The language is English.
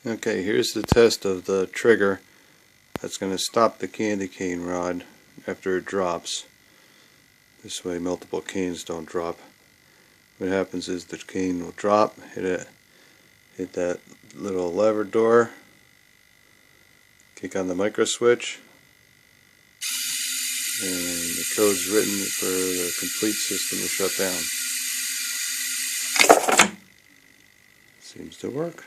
Okay, here's the test of the trigger that's going to stop the candy cane rod after it drops. This way multiple canes don't drop. What happens is the cane will drop, hit that little lever door, kick on the micro switch, and the code's written for the complete system to shut down. Seems to work.